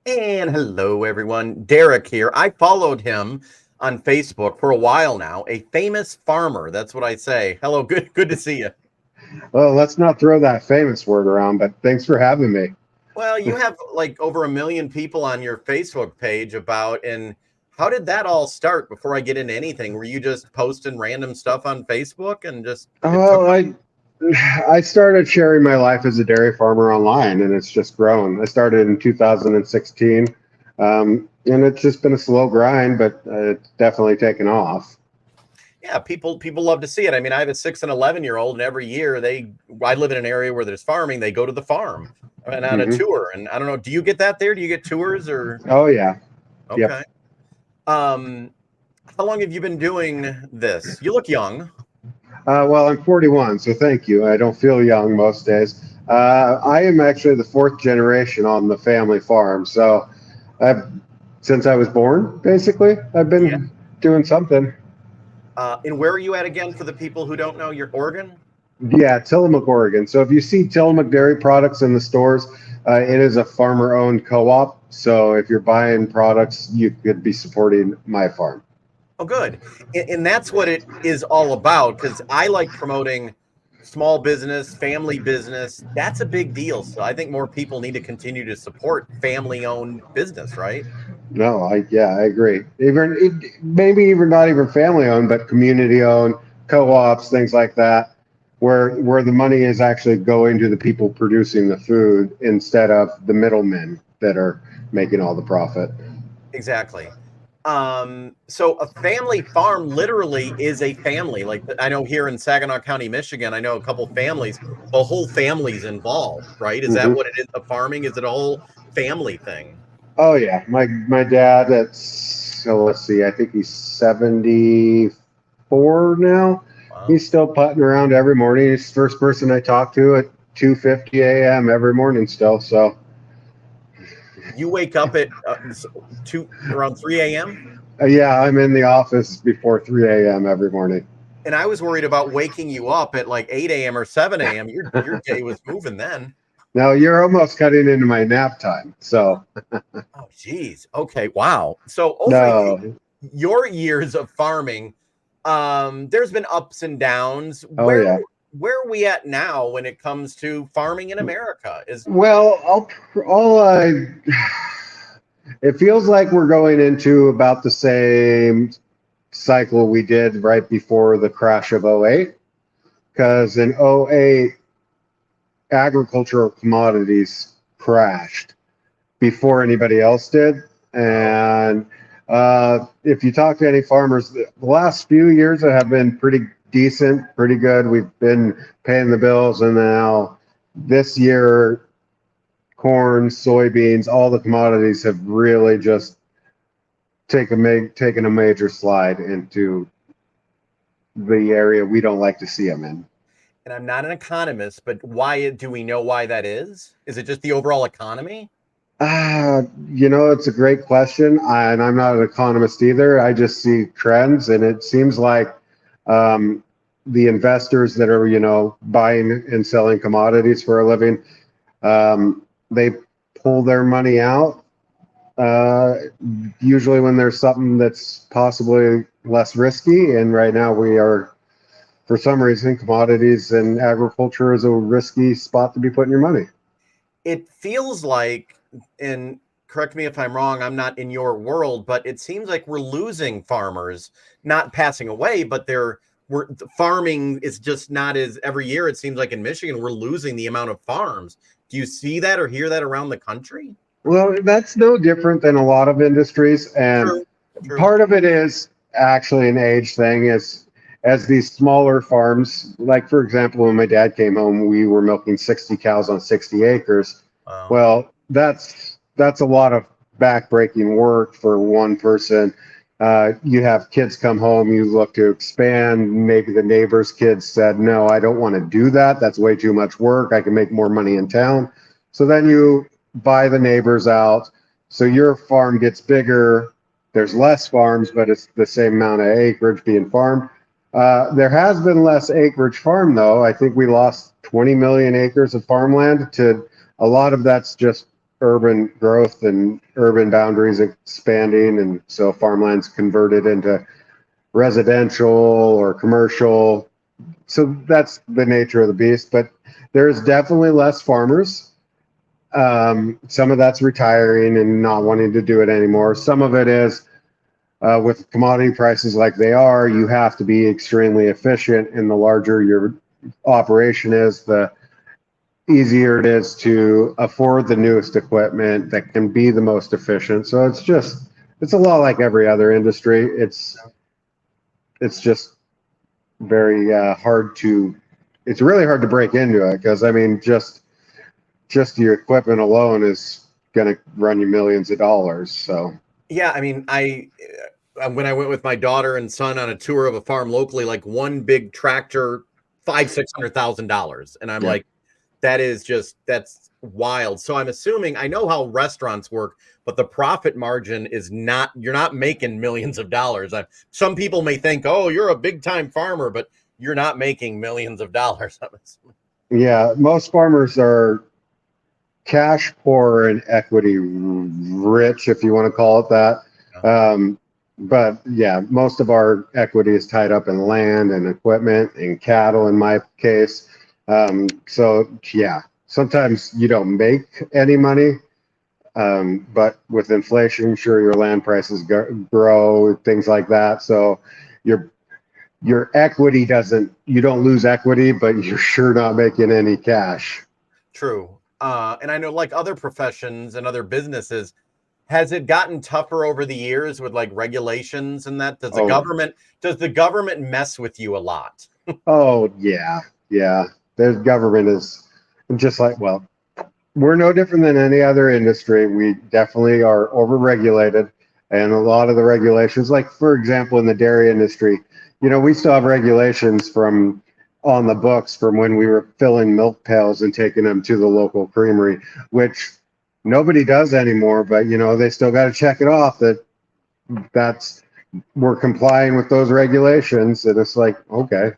And hello, everyone. Derek here. I followed him on Facebook for a while now. A famous farmer. That's what I say. Hello. Good to see you. Well, let's not throw that famous word around, but thanks for having me. Well, you have like over 1 million people on your Facebook page and how did that all start before I get into anything? Were you just posting random stuff on Facebook and just it took Well, I started sharing my life as a dairy farmer online, and it's just grown. I started in 2016, and it's just been a slow grind, but it's definitely taken off. yeah, people love to see it. I mean, I have a 6 and 11-year-old, and every year I live in an area where there's farming. They go to the farm and on a Hmm. tour. And I don't know, do you get that there? Do you get tours or Oh yeah, yep. okay? Um, how long have you been doing this? You look young. Well, I'm 41, so thank you. I don't feel young most days. I am actually the fourth generation on the family farm, so I've since I was born, basically, I've Yeah. been doing something. And where are you at again for the people who don't know? Your Oregon? Yeah, Tillamook, Oregon. So if you see Tillamook dairy products in the stores, it is a farmer-owned co-op. So if you're buying products, you could be supporting my farm. Oh, good. And that's what it is all about because I like promoting small business, family business. That's a big deal. So I think more people need to continue to support family owned business, right? No, I agree. Maybe even not even family-owned, but community-owned co-ops, things like that, where the money is actually going to the people producing the food instead of the middlemen that are making all the profit. Exactly. So a family farm literally is a family. Like I know here in Saginaw County, Michigan, I know a couple families, the whole family's involved, right? Is that Hmm. what it is? The farming, is it a whole family thing? Oh yeah, my dad. That's so. Let's see. I think he's 74 now. Wow. He's still putting around every morning. He's the first person I talk to at 2:50 a.m. every morning still. So You wake up at around 3 a.m. yeah, I'm in the office before 3 a.m. every morning. And I was worried about waking you up at like 8 a.m. or 7 a.m. Your day was moving then. Now you're almost cutting into my nap time. So Oh, geez. Okay. Wow. So over no. your years of farming, there's been ups and downs. Oh yeah. Where are we at now when it comes to farming in America? Is Well, I'll it feels like we're going into about the same cycle we did right before the crash of '08. Because in '08, agricultural commodities crashed before anybody else did. oh, And if you talk to any farmers, the last few years have been pretty decent, pretty good. We've been paying the bills, and now this year, corn, soybeans, all the commodities have really just taken a major slide into the area we don't like to see them in. and I'm not an economist, but why do we know why that is? Is it just the overall economy? It's a great question, and I'm not an economist either. I just see trends, and it seems like um, the investors that are, buying and selling commodities for a living, they pull their money out uh, usually when there's something that's possibly less risky. And right now, we are, for some reason, commodities and agriculture is a risky spot to be putting your money. It feels like, and correct me if I'm wrong, I'm not in your world, but it seems like we're losing farmers, not passing away, but we're farming is just not as every year. It seems like in Michigan, we're losing the amount of farms. Do you see that or hear that around the country? Well, that's no different than a lot of industries, and True, true. part of it is actually an age thing. Is as these smaller farms, like for example, when my dad came home, we were milking 60 cows on 60 acres. Wow. Well, that's a lot of backbreaking work for one person. You have kids come home, you look to expand. Maybe the neighbor's kids said, "No, I don't want to do that. That's way too much work. I can make more money in town." So then you buy the neighbors out. So your farm gets bigger. There's less farms, but it's the same amount of acreage being farmed. There has been less acreage farmed, though. I think we lost 20 million acres of farmland to a lot of that's just urban growth and urban boundaries expanding, and so farmland's converted into residential or commercial. So that's the nature of the beast. But there's definitely less farmers. Some of that's retiring and not wanting to do it anymore. Some of it is with commodity prices like they are, you have to be extremely efficient, and the larger your operation is, the easier it is to afford the newest equipment that can be the most efficient. So it's a lot like every other industry. It's just very hard to, it's really hard to break into it, because I mean, just your equipment alone is going to run you millions of dollars. So Yeah, I mean, when I went with my daughter and son on a tour of a farm locally, like one big tractor, $600,000, and I'm yeah. like, that's wild. So I'm assuming, I know how restaurants work, but the profit margin is not, you're not making millions of dollars. Some people may think, oh, you're a big time farmer, but you're not making millions of dollars. Yeah, most farmers are cash poor and equity rich, if you want to call it that. But yeah, most of our equity is tied up in land and equipment and cattle in my case. So yeah, sometimes you don't make any money. But with inflation, sure, your land prices grow, things like that. So your equity doesn't, you don't lose equity, but you're sure not making any cash. True. And I know, like other professions and other businesses, has it gotten tougher over the years with like regulations and that? Oh, Does the government mess with you a lot? oh yeah, yeah. The government is just like, well, we're no different than any other industry. We definitely are overregulated, and a lot of the regulations, like for example, in the dairy industry, we still have regulations from on the books from when we were filling milk pails and taking them to the local creamery, which nobody does anymore. But they still got to check it off that that's we're complying with those regulations, and it's like, okay.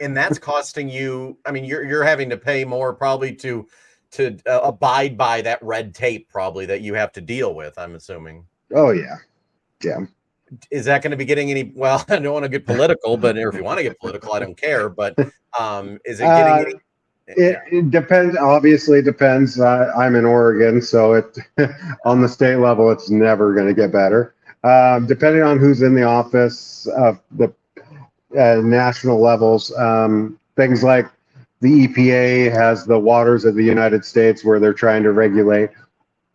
And that's costing you. I mean, you're having to pay more probably to abide by that red tape probably that you have to deal with. I'm assuming. Oh yeah, yeah. Is that going to be getting any? Well, I don't want to get political, but or if you want to get political, I don't care. But is it getting Uh, any? it, Yeah. it depends. Obviously, depends. I'm in Oregon, so it on the state level, it's never going to get better. Depending on who's in the office, the national levels, things like the EPA has the waters of the United States, where they're trying to regulate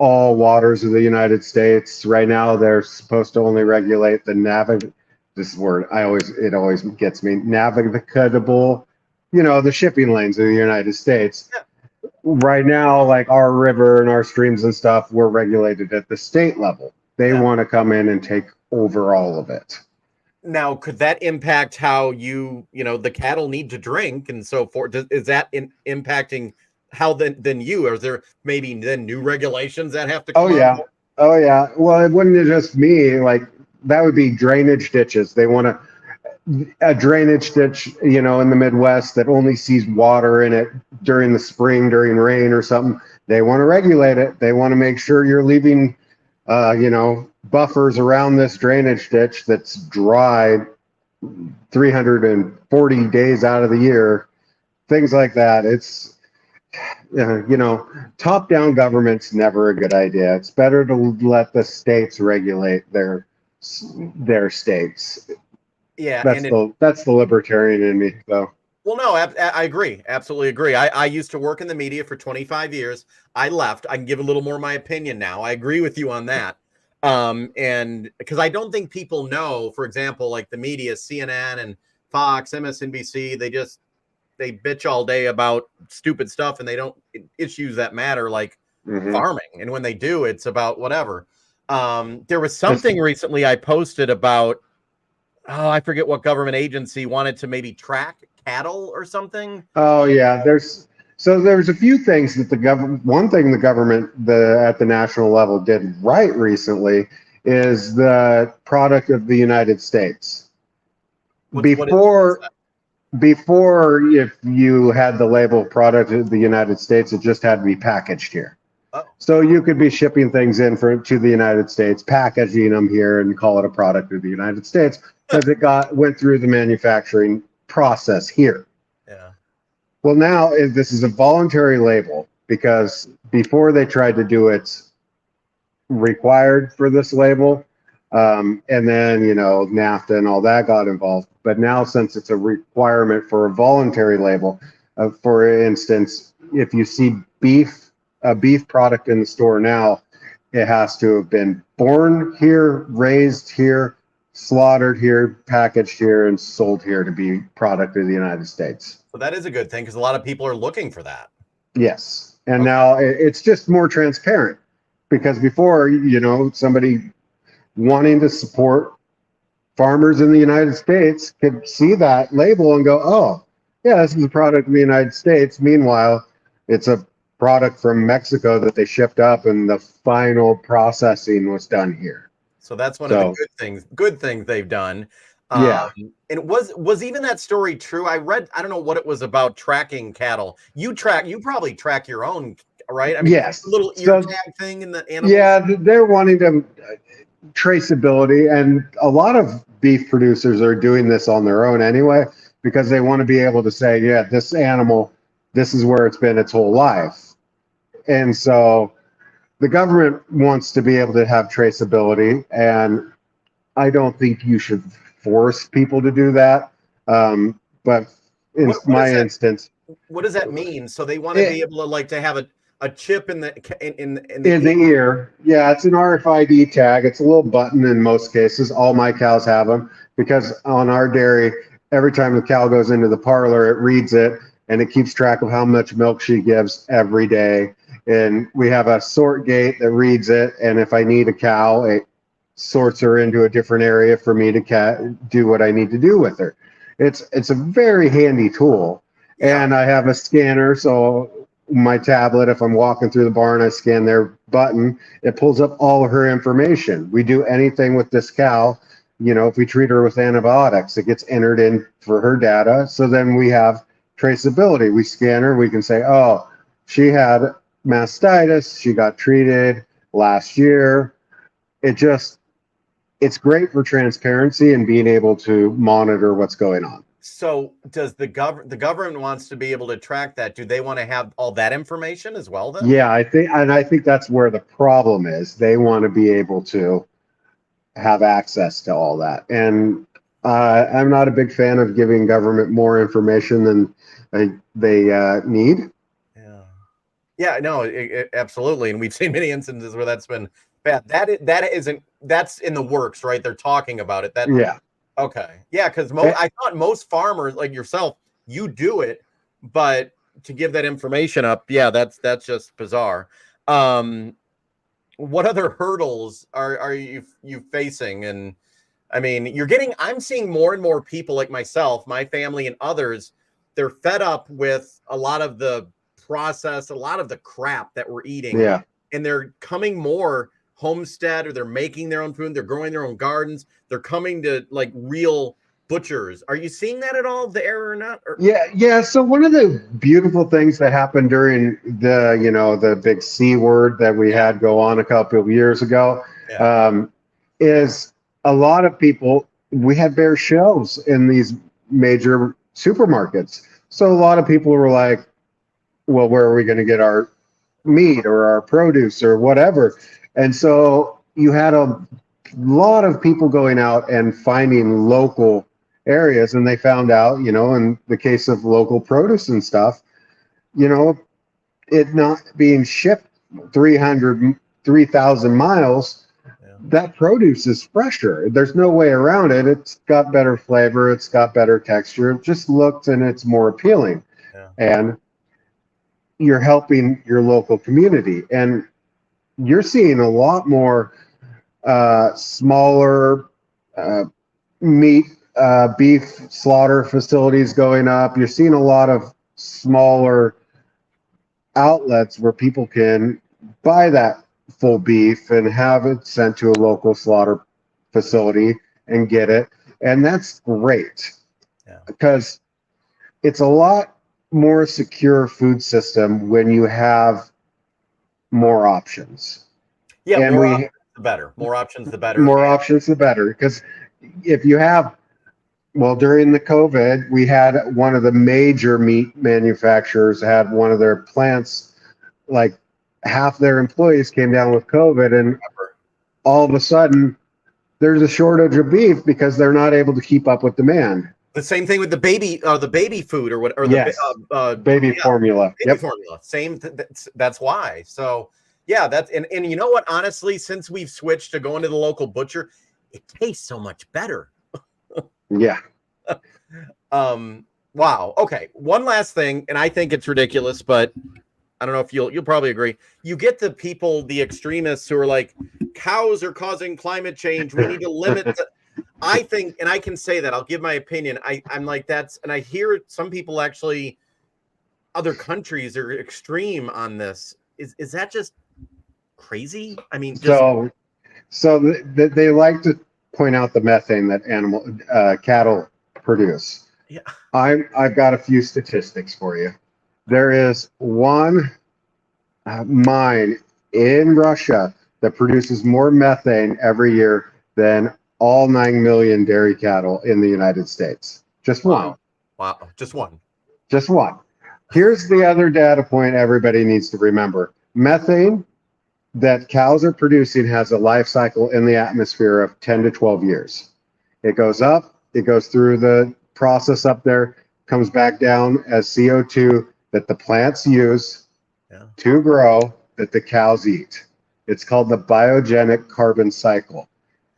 all waters of the United States. Right now, they're supposed to only regulate the this word, it always gets me, navigable, the shipping lanes of the United States. Right now, like our river and our streams and stuff, we're regulated at the state level. They Yeah. want to come in and take over all of it. Now, could that impact how the cattle need to drink and so forth? Is that impacting how then you? Or is there maybe then new regulations that have to Oh come on yeah. board? Oh yeah. Well, it wouldn't just me. Like that would be drainage ditches. They want a drainage ditch, in the Midwest that only sees water in it during the spring, during rain or something. They want to regulate it. They want to make sure you're leaving, buffers around this drainage ditch that's dry 340 days out of the year. Things like that. It's top-down government's never a good idea. It's better to let the states regulate their states. Yeah, That's the libertarian in me, though. well, no, I agree, absolutely agree. I used to work in the media for 25 years. I left. I can give a little more of my opinion now. I agree with you on that. And because I don't think people know, for example, like the media, CNN and Fox, MSNBC, they bitch all day about stupid stuff and they don't issues that matter like Mm-hmm. farming. And when they do, it's about whatever. There was something recently I posted about, oh, I forget what government agency wanted to maybe track cattle or something. Oh yeah, there's a few things that the government. One thing the government at the national level did right recently is the product of the United States. What is Before that? before, if you had the label product of the United States, it just had to be packaged here. Oh, So you could be shipping things in to the United States, packaging them here, and call it a product of the United States because it went through the manufacturing process here. yeah. Well, now this is a voluntary label because before they tried to do it required for this label, and then NAFTA and all that got involved. But now, since it's a requirement for a voluntary label, for instance, if you see a beef product in the store now, it has to have been born here, raised here, slaughtered here, packaged here, and sold here to be product of the United States. So that is a good thing because a lot of people are looking for that. Yes. And Okay. now it's just more transparent because before, somebody wanting to support farmers in the United States could see that label and go, oh, yeah, this is a product of the United States. Meanwhile, it's a product from Mexico that they shipped up and the final processing was done here. So that's one of the So, good things they've done. yeah. And was even that story true? I read, I don't know what it was about tracking cattle. You probably track your own, right? I mean, Yes. little ear So, tag thing in the animals. yeah, they're wanting to traceability, and a lot of beef producers are doing this on their own anyway because they want to be able to say, yeah, this animal, this is where it's been its whole life. And so the government wants to be able to have traceability, and I don't think you should force people to do that. But in What my does that instance, what does that mean? So they want to be it, able to like to have a chip in the in the in the ear, yeah, it's an RFID tag. It's a little button in most cases. All my cows have them because on our dairy, every time the cow goes into the parlor, it reads it and it keeps track of how much milk she gives every day. And we have a sort gate that reads it. And if I need a cow, it sorts her into a different area for me to do what I need to do with her. It's a very handy tool. yeah. And I have a scanner, so my tablet, if I'm walking through the barn, I scan their button, it pulls up all of her information. We do anything with this cow, if we treat her with antibiotics, it gets entered in for her data. So then we have traceability. We scan her, we can say, oh, she had mastitis, she got treated last year. It's great for transparency and being able to monitor what's going on. So does the government wants to be able to track that? Do they want to have all that information as well then? Yeah, I think that's where the problem is. They want to be able to have access to all that. And I'm not a big fan of giving government more information than they need. Yeah. Yeah, no, absolutely. And we've seen many instances where that's been bad. That's in the works, right? They're talking about it. Yeah. Okay. Yeah, because Eh, I thought most farmers like yourself, you do it, but to give that information up, yeah, that's just bizarre. Um, what other hurdles are you facing? And I mean, I'm seeing more and more people like myself, my family, and others. They're fed up with a lot of the process, a lot of the crap that we're eating, yeah. and they're coming more homestead, or they're making their own food, they're growing their own gardens, they're coming to like real butchers. Are you seeing that at all there or not? Yeah. So one of the beautiful things that happened during the big C word that we had go on a couple of years ago, Yeah. is a lot of people. We had bare shelves in these major supermarkets, so a lot of people were like, "Well, where are we going to get our meat or our produce or whatever?" And so you had a lot of people going out and finding local areas, and they found out, in the case of local produce and stuff, you know, it not being shipped 3,000 miles, Yeah. that produce is fresher. There's no way around it. It's got better flavor, it's got better texture, it just looks and it's more appealing. Yeah. And you're helping your local community. And you're seeing a lot more smaller meat, beef slaughter facilities going up. You're seeing a lot of smaller outlets where people can buy that full beef and have it sent to a local slaughter facility and get it. And that's great because it's a lot more secure food system when you have more options. Yeah, And more options the better. More options the better. more options the better. Because if you have, well, during the COVID, we had one of the major meat manufacturers had one of their plants, like half their employees came down with COVID, and all of a sudden there's a shortage of beef because they're not able to keep up with demand. The same thing with the baby food or what, or Yes, baby formula. baby formula. Same. That's why. So yeah, that's and you know what? Honestly, since we've switched to going to the local butcher, it tastes so much better. Yeah. Wow. Okay. One last thing, and I think it's ridiculous, but I don't know if you'll probably agree. You get the people, the extremists who are like, cows are causing climate change. We need to limit. I think, and I can say that, I'll give my opinion. I'm like, that's, and I hear some people actually, other countries are extreme on this. Is that just crazy? I mean, just, so they like to point out the methane that cattle produce. Yeah. I've got a few statistics for you. There is one mine in Russia that produces more methane every year than all 9 million dairy cattle in the United States. Just one. Wow. Just one. Just one. Here's the other data point everybody needs to remember. Methane that cows are producing has a life cycle in the atmosphere of 10 to 12 years. It goes up, it goes through the process up there, comes back down as CO2 that the plants use to grow, that the cows eat. It's called the biogenic carbon cycle.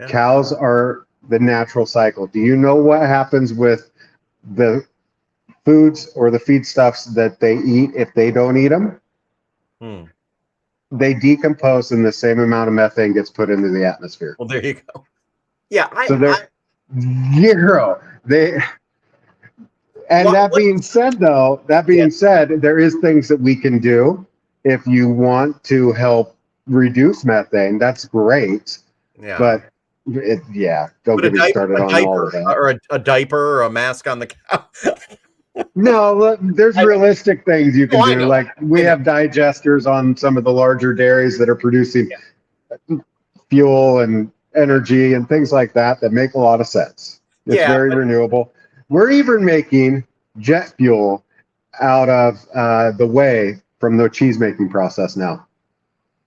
Yeah. Cows are the natural cycle. Do you know what happens with the foods or the feedstuffs that they eat if they don't eat them? They decompose and the same amount of methane gets put into the atmosphere. Well, there you go. Yeah. Zero. That being said, there is things that we can do if you want to help reduce methane. That's great. Yeah. But don't get me started on all of that. Or a diaper or a mask on the cow. No, there's realistic things you can do. Like we have digesters on some of the larger dairies that are producing fuel and energy and things like that make a lot of sense. It's very renewable. We're even making jet fuel out of the whey from the cheese making process now.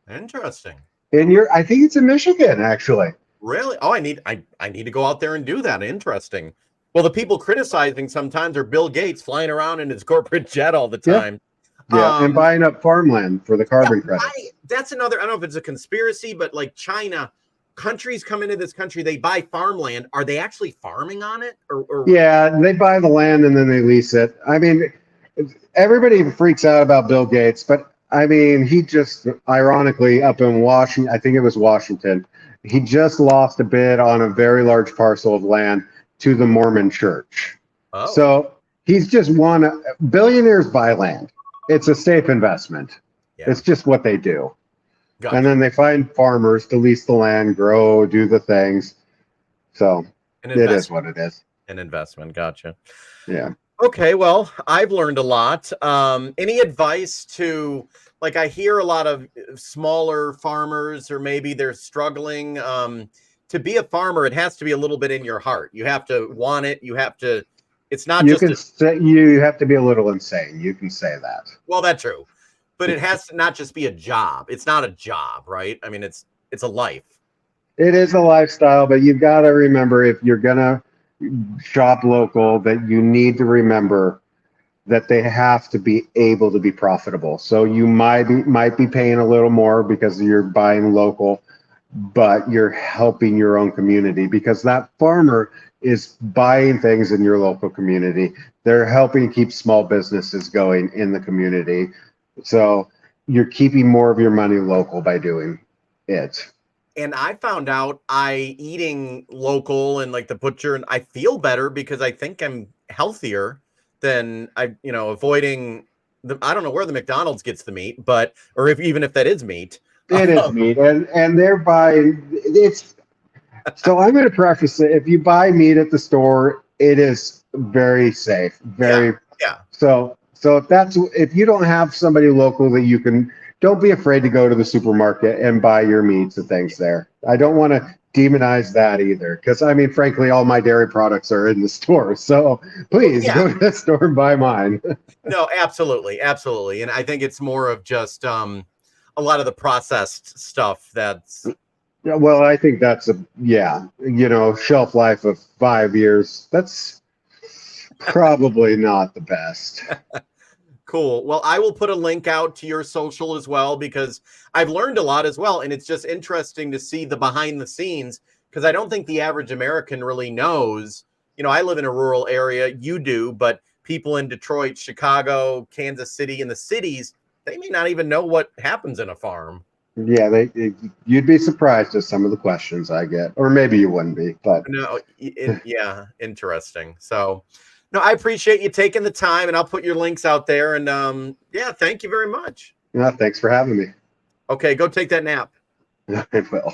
Interesting. I think it's in Michigan, actually. Really? Oh, I need to go out there and do that. Interesting. Well, the people criticizing sometimes are Bill Gates flying around in his corporate jet all the time. Yeah, and buying up farmland for the carbon credits. That's another, I don't know if it's a conspiracy, but like China, countries come into this country, they buy farmland. Are they actually farming on it? Or yeah, they buy the land and then they lease it. I mean, everybody freaks out about Bill Gates, but I mean, he just ironically up in Washington, I think it was Washington, he just lost a bid on a very large parcel of land to the Mormon church. Oh. So he's just billionaires buy land. It's a safe investment. Yeah. It's just what they do. Gotcha. And then they find farmers to lease the land, grow, do the things. So it is what it is. An investment. Gotcha. Yeah. Okay. Well, I've learned a lot. Any advice to, like, I hear a lot of smaller farmers, or maybe they're struggling. To be a farmer, it has to be a little bit in your heart. You have to want it. You have to, it's not you have to be a little insane. You can say that. Well, that's true. But it has to not just be a job. It's not a job, right? I mean, it's a life. It is a lifestyle, but you've got to remember, if you're going to shop local, that you need to remember that they have to be able to be profitable. So you might be paying a little more because you're buying local, but you're helping your own community, because that farmer is buying things in your local community. They're helping keep small businesses going in the community. So you're keeping more of your money local by doing it. And I found out eating local and like the butcher, and I feel better because I think I'm healthier than avoiding I don't know where the McDonald's gets the meat, or even if that is meat. It is meat, and they're buying it's. So I'm going to preface it: if you buy meat at the store, it is very safe, very. Yeah. So if you don't have somebody local that you can don't be afraid to go to the supermarket and buy your meats and things there. I don't want to demonize that either, because I mean, frankly, all my dairy products are in the store. So please Yeah, go to the store and buy mine. no, absolutely, absolutely. And I think it's more of just a lot of the processed stuff that's Yeah, well, I think that's shelf life of 5 years. That's probably not the best. cool. Well, I will put a link out to your social as well because I've learned a lot as well. And it's just interesting to see the behind the scenes because I don't think the average American really knows. I live in a rural area, you do, but people in Detroit, Chicago, Kansas City, in the cities, they may not even know what happens in a farm. Yeah, you'd be surprised at some of the questions I get, or maybe you wouldn't be, but No, yeah, interesting. So, no, I appreciate you taking the time, and I'll put your links out there. And yeah, thank you very much. thanks for having me. Okay, go take that nap. I will.